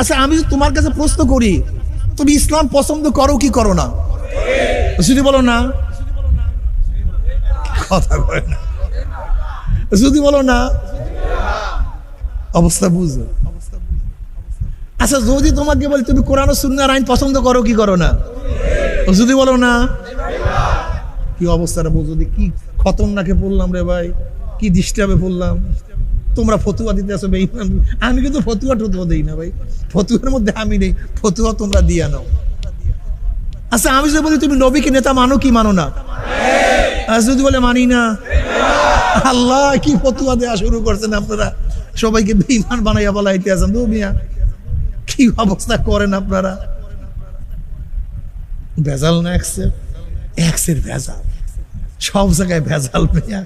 আচ্ছা, আমি তোমার কাছে প্রশ্ন করি, তুমি ইসলাম পছন্দ করো কি করো না? যদি বলো না, কথা বলে না, যদি বলো না, অবস্থা বুঝো। আচ্ছা, যদি তোমাকে বলি তুমি কোরআন ও সুন্নাহর আইন পছন্দ করো কি করো না? যদি বলো না, কি অবস্থাটা বুঝো। কি খতরনাকে পড়লাম রে ভাই, কি ডিস্টার্বে পড়লাম। তোমরা ফতুয়া দিতে আসো বেঈমান। আমি কিন্তু ফতুয়া টতুয়া দিই না ভাই, ফতুয়ার মধ্যে আমি নেই, ফতুয়া তোমরা দিয়া নাও। আচ্ছা, আমি যদি বলি তুমি নবীকে নেতা মানো কি মানো না? যদি বলে মানি না, আল্লাহ কি ফতুয়া দেওয়া শুরু করছেন আপনারা, সবাইকে বেঈমান বানাইয়া বলাইতে আছেন। দুনিয়া কি অবস্থা করেন আপনারা। ভেজাল না, এক্সের ভেজাল, সব জায়গায় ভেজাল। ভাইয়া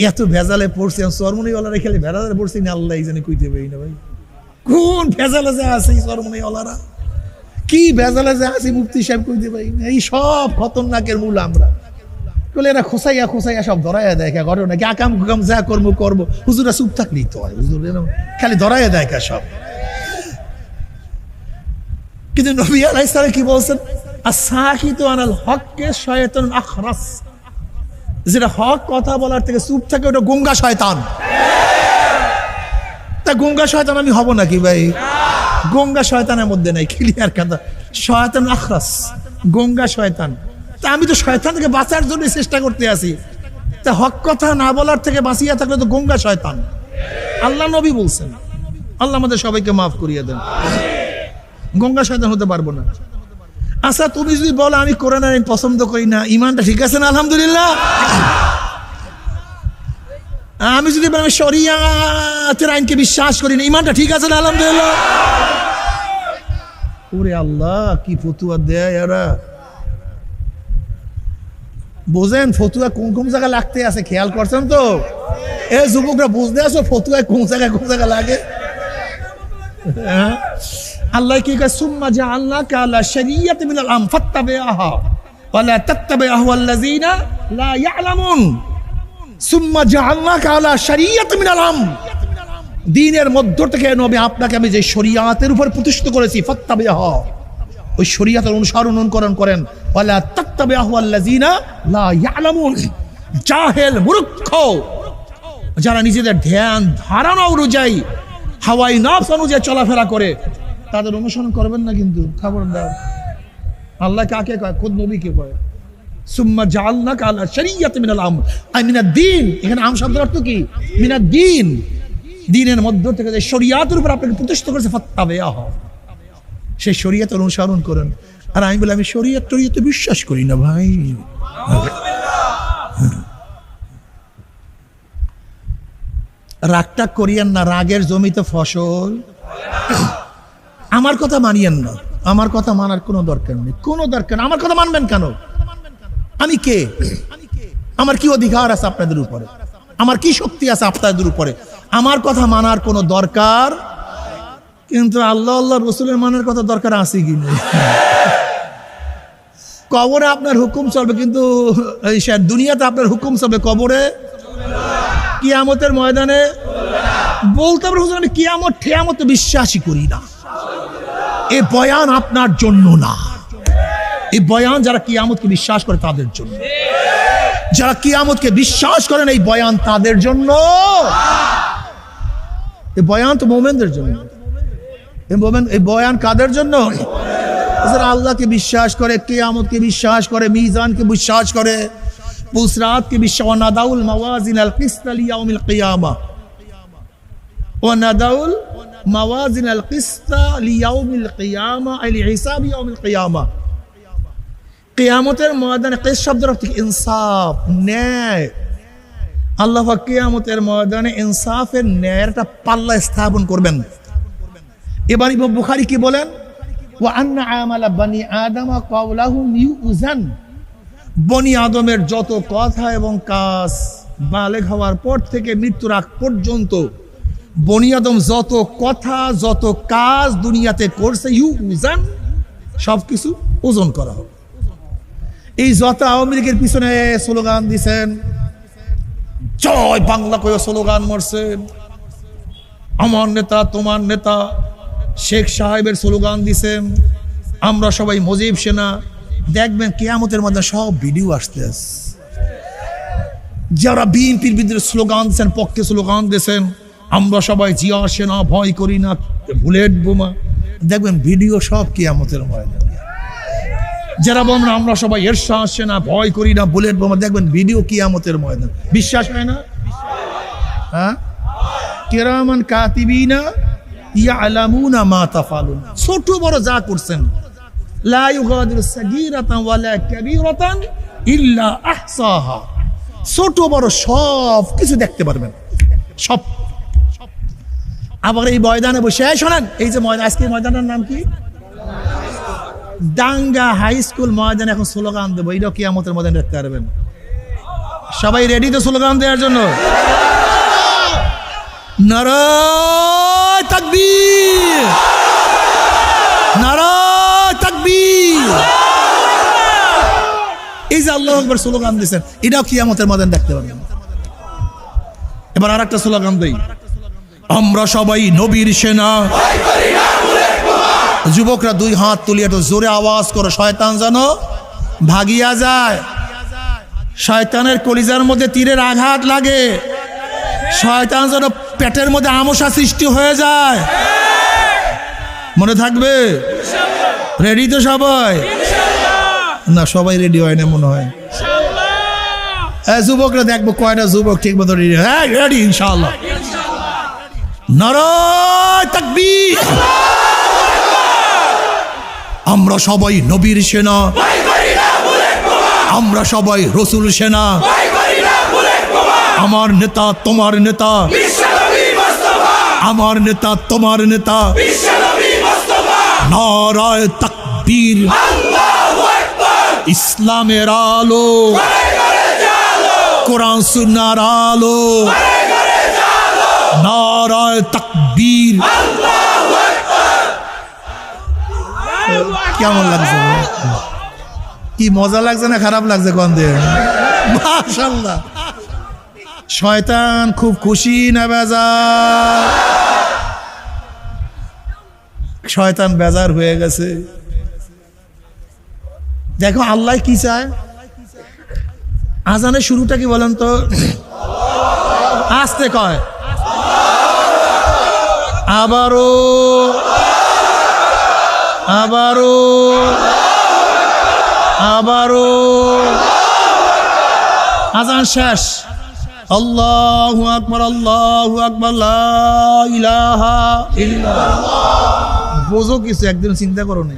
এত ভেজালে পড়ছি, চরমনিওয়ালারা খেলে ভেজালে পড়ছি না, আল্লাহ জানি কইতে পারি না ভাই। কোন ভেজালে যা আছে চরমনিওয়ালারা, কি ভেজালে যা আছে মুফতি সাহেব কইতে পারি না। এই সব খতরনাকের মূল আমরা। বলে এরা খোসাইয়া খোসাইয়া সব ধরাইয়া দেয় ঘরে নাকি আকাম কুকাম যা করবো। হুজুরা চুপ থাকলেই তো হয়, হুজুর খালি ধরাইয়া দেয় সব। কিন্তু নবী আলাইহিস সালাম কি বলছেন? আস-সাকিতু আনাল হককে শয়তান আখরাস, যেটা হক কথা বলার থেকে চুপ থাকে ওটা গুঙ্গা শয়তান। তা গুঙ্গা শয়তান আমি হব নাকি ভাই? গঙ্গা শয়তানের মধ্যে নাই, ক্লিয়ার কথা। শয়তান আখরাস, গঙ্গা শয়তান। তা আমি তো শয়তান থেকে বাঁচার জন্য চেষ্টা করতে আছি। তা হক কথা না বলার থেকে বাঁচিয়ে থাকলে তো গঙ্গা শয়তান। আল্লাহ নবী বলছেন, আল্লাহ আমাদের সবাইকে মাফ করিয়ে দেন। গঙ্গা শয়তান হতে পারবো না। আচ্ছা, তুমি যদি বলো আমি কোরআন আইন পছন্দ করি না, ইমানটা ঠিক আছে না? আলহামদুলিল্লাহ। আমি যদি বলি আমি শরিয়াতের আইনকে বিশ্বাস করি না, ইমানটা ঠিক আছে না? আলহামদুলিল্লাহ। ওরে আল্লাহ, কি ফতুয়া দেয় এরা। বোঝেন ফতুয়া কোন কোন জায়গায় লাগতে আছে, খেয়াল করছেন তো? এ যুবকরা বুঝতে আসো ফতুয়ায় কোন জায়গায় লাগে। আল্লাহ কি কয়? সুম্মা জাআলনাকা আলা শারিয়াতিন মিনাল আমর ফাত্তাবি'হা ওয়া লা তাত্তাবি' আহওয়াল্লাযিনা লা ইয়ালামুন। সুম্মা জাআলনাকা আলা শারিয়াতিন মিনাল আমর, দ্বীনের মধ্য থেকে নবী আপনাকে আমি যে শরিয়াতের উপর প্রতিষ্ঠিত করেছি, ফাত্তাবি'হা, ওই শরিয়াতের অনুসরণ করেন। ওয়া লা তাত্তাবি' আহওয়াল্লাযিনা লা ইয়ালামুন, জাহেল মূর্খ যারা নিজেদের ধ্যান ধারণা অনুযায়ী হাওয়াই নফস অনুযায়ী চলাফেরা করে, তাদের অনুসরণ করবেন না কিন্তু, খবরদার। আল্লাহ কাকে কয়? খোদ নবীকে কয়। সুম্মা জাআলনাকা আলা শারিয়াতিন মিনাল আমর, আই মিনাদ দ্বীন। এখানে আম শব্দের অর্থ কি? মিনাদ দ্বীন, দ্বীনের মধ্য থেকে যে শরিয়াতের উপর আপনাকে প্রতিষ্ঠিত করেছে, ফাত্তাবি'হা, সেই শরিয়াতের অনুসরণ করেন। আর আমি বলি আমি শরিয়তে বিশ্বাস করি না ভাই। রাগটা করিয়েন না, রাগের জমিতে ফসল। আমার কথা মানিয়েন না, আমার কথা মানার কোনো দরকার নেই, কোনো দরকার। আমার কথা মানবেন কেন? আমি কে? আমার কি অধিকার আছে আপনাদের উপরে? আমার কি শক্তি আছে আপনাদের উপরে? আমার কথা মানার কোনো দরকার, কিন্তু আল্লাহ আল্লাহ রসুলের মানার কথা দরকার আছে কি নেই? কবরে আপনার হুকুম চলবে, কিন্তু দুনিয়াতে আপনার হুকুম চলবে, কবরে কিয়ামতের ময়দানে বলতে পারবো আমি কিয়ামত ঠেয়ামত বিশ্বাসই করি না। এই বয়ান আপনার জন্য না, এই বয়ান যারা কিয়ামতকে বিশ্বাস করে তাদের জন্য। যারা কিয়ামতকে বিশ্বাস করেন এই বয়ান তাদের জন্য। এই বয়ান তো মোমেনদের জন্য। এই বয়ান কাদের জন্য? যারা আল্লাহকে বিশ্বাস করে, কিয়ামতকে বিশ্বাস করে, মিজানকে বিশ্বাস করে, পুসরাতকে বিশ্বাস। ওয়া নাদাউল মাওয়াজিনাল কিসত লিয়াউমিল কিয়ামা, ওয়া নাদাউল মাওয়াজিনাল কিসত লিয়াউমিল কিয়ামা, আই লিহিসাবি ইয়াউমিল কিয়ামা। কিয়ামতের ময়দানে কিস শব্দের অর্থ ইনসাফ, ন্যায়। আল্লাহ পাক কিয়ামতের ময়দানে ইনসাফের ন্যায়ের একটা পাল্লা স্থাপন করবেন। এবার ইমাম বুখারী কি বলেন? ওয়া আন্না আমালা বানি আদম কাওলাহুম ইউজান, বনি আদমের যত কথা এবং কাজ বালেগ হওয়ার পর থেকে মৃত্যুর আগ পর্যন্ত বনি আদম যত কথা যত কাজ দুনিয়াতে করছে, ইউজান, সবকিছু ওজন করা হবে। এই যত আওয়ামী লীগের পিছনে স্লোগান দিছেন, জয় বাংলা কয়ে স্লোগান মারছেন, আমার নেতা তোমার নেতা, শেখ সাহেবের স্লোগান দিছেন, আমরা সবাই মুজিব সেনা। দেখবেন কিয়ামতের মধ্যে সব ভিডিও আসতে আছে। যারা বিএনপির বিরুদ্ধে স্লোগান দিচ্ছেন, পক্ষে স্লোগান দিয়েছেন, আমরা সবাই জিয়া সেনা, ভয় করি না, বুলেট বোমা, দেখবেন ভিডিও সব কিয়ামতের ময়দানে। যারা বলেন আমরা সবাই এরশাদ সেনা, ভয় করি না, বুলেট বোমা, দেখবেন ভিডিও কিয়ামতের ময়দান। বিশ্বাস হয় না? হ্যাঁ, কিরামান কাতিবিনা ইয়ালামুনা মা তাফালুন। ছোট বড় যা করছেন, লা ইউগাদিরু সাগীরাতান ওয়ালা কাবীরাতান ইল্লা আহসাহা। ছোট বড় সব কিছু দেখতে পারবেন, সব। আবার এই ময়দানে বসে শোনেন, এই যে ময়দান, আজকে ময়দানের নাম কি? ডাঙ্গা হাই স্কুল ময়দানে এখন স্লোগান দেবো, এইটাও কিয়ামতের ময়দানে দেখতে পারবেন। সবাই রেডি তো স্লোগান দেওয়ার জন্য? নারায়ে তাকবীর, নারায়ে তাকবীর। এই যে আল্লাহু আকবার স্লোগান দিয়েছেন, এটাও কিয়ামতের ময়দানে দেখতে পারবেন। এবার আর একটা স্লোগান দেই, আমরা সবাই নবীর সেনা। যুবকরা দুই হাত তুলিয়ে একটু জোরে আওয়াজ করো, শয়তান যেন ভাগিয়া যায়। শয়তানের কলিজার মধ্যে তীরের আঘাত লাগে, শয়তান যেন পেটের মধ্যে আমসা সৃষ্টি হয়ে যায়। মনে থাকবে? রেডি তো সবাই? না, সবাই রেডি হয় না মনে হয়। যুবকরা দেখবো কয়টা যুবক ঠিক মতো রেডি। হ্যাঁ, রেডি ইনশাআল্লাহ। নারায়ে তাকবীর। আমরা সবাই নবীর সেনা, আমরা সবাই রসুল সেনা। আমার নেতা তোমার নেতা, আমার নেতা তোমার নেতা। নারায়ে তাকবীর। ইসলামের আলো, কোরআন সুন্নাহর আলো। নারায়ে তাকবীর। কেমন লাগছে? কি মজা লাগছে না খারাপ লাগছে? গন্ধে মাশাআল্লাহ। শয়তান খুব খুশি না বেজার? শয়তান বেজার হয়ে গেছে। দেখো আল্লাহ কি চায়। আজানের শুরুটা কি বলেন তো? আস্তে কয়, আবারও আবারও আবারও। আজান শেষ, আল্লাহু আকবার, আল্লাহু আকবার, লা ইলাহা ইল্লাল্লাহ। বোঝো কিছু, একদিন চিন্তা করো না।